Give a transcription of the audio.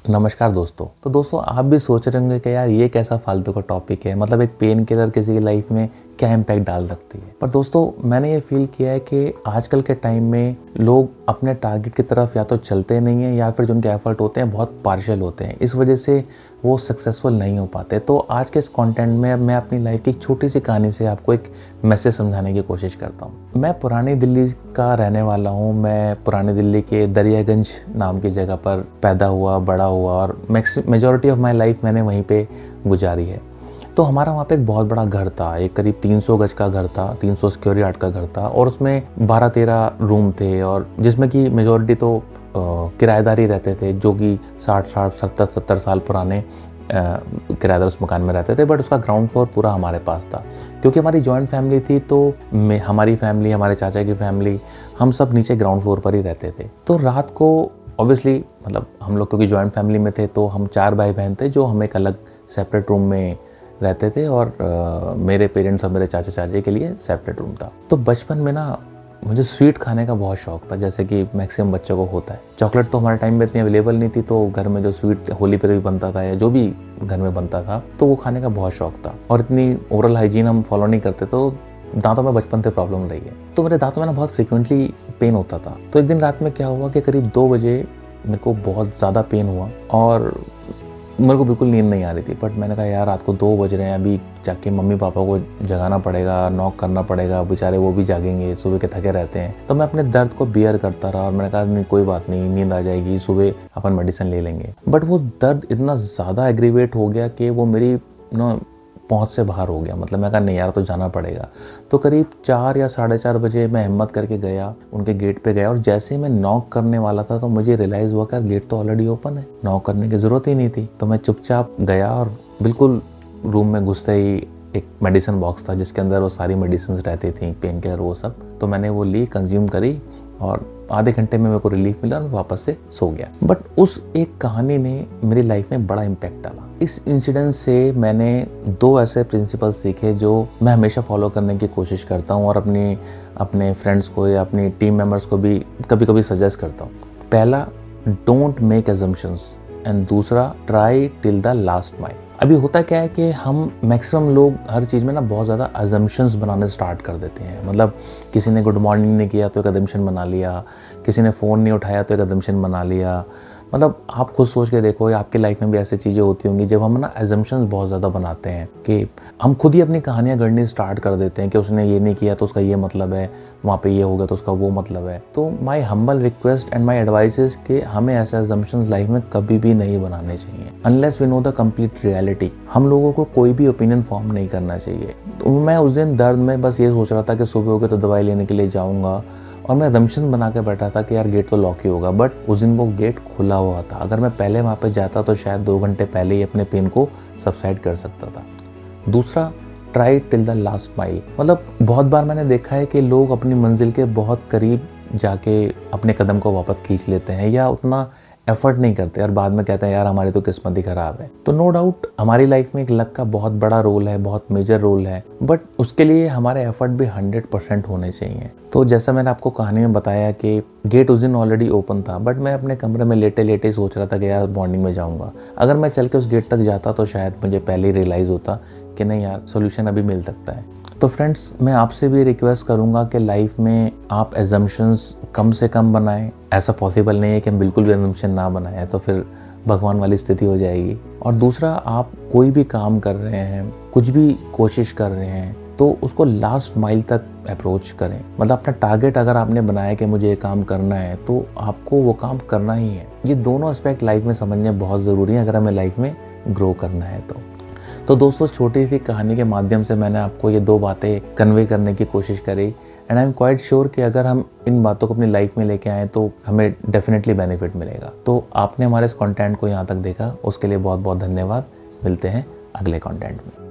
नमस्कार दोस्तों। तो दोस्तों आप भी सोच रहे होंगे कि यार ये कैसा फालतू का टॉपिक है, मतलब एक पेन किलर किसी की लाइफ में क्या इम्पैक्ट डाल सकती है। पर दोस्तों मैंने ये फील किया है कि आजकल के टाइम में लोग अपने टारगेट की तरफ या तो चलते नहीं हैं या फिर जो उनके एफर्ट होते हैं बहुत पार्शियल होते हैं, इस वजह से वो सक्सेसफुल नहीं हो पाते। तो आज के इस कंटेंट में मैं अपनी लाइफ की एक छोटी सी कहानी से आपको एक मैसेज समझाने की कोशिश करता हूँ। मैं पुरानी दिल्ली का रहने वाला हूँ। मैं पुरानी दिल्ली के दरियागंज नाम की जगह पर पैदा हुआ, बड़ा हुआ और मेजॉरिटी ऑफ माई लाइफ मैंने वहीं पे गुजारी है। तो हमारा वहाँ पे एक बहुत बड़ा घर था, एक करीब 300 गज का घर था, 300 स्क्वायर यार्ड का घर था और उसमें 12-13 रूम थे और जिसमें कि मेजॉरिटी तो किराएदार ही रहते थे, जो कि 60-60 70-70 साल पुराने किराएदार उस मकान में रहते थे। बट उसका ग्राउंड फ्लोर पूरा हमारे पास था। क्योंकि हमारी जॉइंट फैमिली थी तो हमारी फैमिली, हमारे चाचा की फैमिली, हम सब नीचे ग्राउंड फ्लोर पर ही रहते थे। तो रात को ऑब्वियसली मतलब हम लोग क्योंकि जॉइंट फैमिली में थे तो हम 4 भाई बहन थे जो हम एक अलग सेपरेट रूम में रहते थे और मेरे पेरेंट्स और मेरे चाचा चाची के लिए सेपरेट रूम था। तो बचपन में ना मुझे स्वीट खाने का बहुत शौक था, जैसे कि मैक्सिमम बच्चों को होता है। चॉकलेट तो हमारे टाइम में इतनी अवेलेबल नहीं थी, तो घर में जो स्वीट होली पे भी बनता था या जो भी घर में बनता था तो वो खाने का बहुत शौक था। और इतनी ओरल हाइजीन हम फॉलो नहीं करते, तो दांतों में बचपन से प्रॉब्लम रही है। तो मेरे दांतों में ना बहुत फ्रिक्वेंटली पेन होता था। तो एक दिन रात में क्या हुआ कि करीब 2 बजे मेरे को बहुत ज़्यादा पेन हुआ और मेरे को बिल्कुल नींद नहीं आ रही थी। बट मैंने कहा यार रात को 2 बज रहे हैं, अभी जाके मम्मी पापा को जगाना पड़ेगा, नॉक करना पड़ेगा, बेचारे वो भी जागेंगे, सुबह के थके रहते हैं। तो मैं अपने दर्द को बियर करता रहा और मैंने कहा नहीं कोई बात नहीं, नींद आ जाएगी, सुबह अपन मेडिसिन ले लेंगे। बट वो दर्द इतना ज़्यादा एग्रीवेट हो गया कि वो मेरी पहुंच से बाहर हो गया। मतलब मैं कहा नहीं यार तो जाना पड़ेगा। तो करीब 4 या 4:30 बजे मैं हिम्मत करके गया, उनके गेट पे गया और जैसे ही मैं नॉक करने वाला था तो मुझे रियलाइज़ हुआ कि गेट तो ऑलरेडी ओपन है, नॉक करने की ज़रूरत ही नहीं थी। तो मैं चुपचाप गया और बिल्कुल रूम में घुसते ही एक मेडिसिन बॉक्स था जिसके अंदर वो सारी मेडिसिन रहती थी, पेन किलर वो सब। तो मैंने वो ली, कंज्यूम करी और आधे घंटे में मेरे को रिलीफ मिला और वापस से सो गया। बट उस एक कहानी ने मेरी लाइफ में बड़ा इम्पैक्ट डाला। इस इंसिडेंट से मैंने 2 ऐसे प्रिंसिपल सीखे जो मैं हमेशा फॉलो करने की कोशिश करता हूँ और अपने फ्रेंड्स को या अपनी टीम मेंबर्स को भी कभी कभी सजेस्ट करता हूँ। पहला, डोंट मेक अजम्पशंस एंड दूसरा, try till the last mile. अभी होता क्या है कि हम मैक्सिमम लोग हर चीज़ में ना बहुत ज़्यादा अजम्पशंस बनाने स्टार्ट कर देते हैं। मतलब किसी ने गुड मॉर्निंग नहीं किया तो एक अजम्पशन बना लिया, किसी ने फ़ोन नहीं उठाया तो एक अजम्पशन बना लिया। मतलब आप खुद सोच के देखो या आपकी लाइफ में भी ऐसी चीज़ें होती होंगी जब हम ना अजम्पशंस बहुत ज़्यादा बनाते हैं कि हम खुद ही अपनी कहानियाँ गढ़नी स्टार्ट कर देते हैं कि उसने ये नहीं किया तो उसका ये मतलब है, वहाँ पे ये हो गया तो उसका वो मतलब है। तो my humble request and my advice is कि हमें ऐसे अजम्पशंस लाइफ में कभी भी नहीं बनाने चाहिए unless we know the complete reality. हम लोगों को कोई भी ओपिनियन फॉर्म नहीं करना चाहिए। तो मैं उस दिन दर्द में बस ये सोच रहा था कि सुबह हो गया तो दवाई लेने के लिए जाऊँगा और मैं अजम्पशन बना के बैठा था कि यार गेट तो लॉक ही होगा। बट उस दिन वो गेट खुला हुआ था। अगर मैं पहले वहाँ पे जाता तो शायद 2 घंटे पहले ही अपने पेन को सबसाइड कर सकता था। दूसरा, try till the last mile. मतलब बहुत बार मैंने देखा है कि लोग अपनी मंजिल के बहुत करीब जाके अपने कदम को वापस खींच लेते हैं या उतना एफर्ट नहीं करते और बाद में कहते हैं यार हमारी तो किस्मत ही खराब है। तो नो डाउट हमारी लाइफ में एक लक का बहुत बड़ा रोल है, बहुत मेजर रोल है, बट उसके लिए हमारे एफर्ट भी 100% होने चाहिए। तो जैसा मैंने आपको कहानी में बताया कि गेट उस दिन ऑलरेडी ओपन था, बट मैं अपने कमरे में लेटे लेटे सोच रहा था कि यार मॉर्निंग में जाऊँगा। अगर मैं चल के उस गेट तक जाता तो शायद मुझे पहले ही रियलाइज़ होता कि नहीं यार सोल्यूशन अभी मिल सकता है। तो फ्रेंड्स मैं आपसे भी रिक्वेस्ट करूंगा कि लाइफ में आप एजम्पशंस कम से कम बनाएं। ऐसा पॉसिबल नहीं है कि हम बिल्कुल भी एजम्पशन ना बनाएं, तो फिर भगवान वाली स्थिति हो जाएगी। और दूसरा, आप कोई भी काम कर रहे हैं, कुछ भी कोशिश कर रहे हैं तो उसको लास्ट माइल तक अप्रोच करें। मतलब अपना टारगेट अगर आपने बनाया कि मुझे ये काम करना है तो आपको वो काम करना ही है। ये दोनों एस्पेक्ट लाइफ में समझने बहुत ज़रूरी है अगर हमें लाइफ में ग्रो करना है तो दोस्तों छोटी सी कहानी के माध्यम से मैंने आपको ये 2 बातें कन्वे करने की कोशिश करी and I am quite sure कि अगर हम इन बातों को अपनी लाइफ में लेके आएँ तो हमें डेफिनेटली बेनिफिट मिलेगा। तो आपने हमारे इस कंटेंट को यहाँ तक देखा उसके लिए बहुत बहुत धन्यवाद। मिलते हैं अगले कंटेंट में।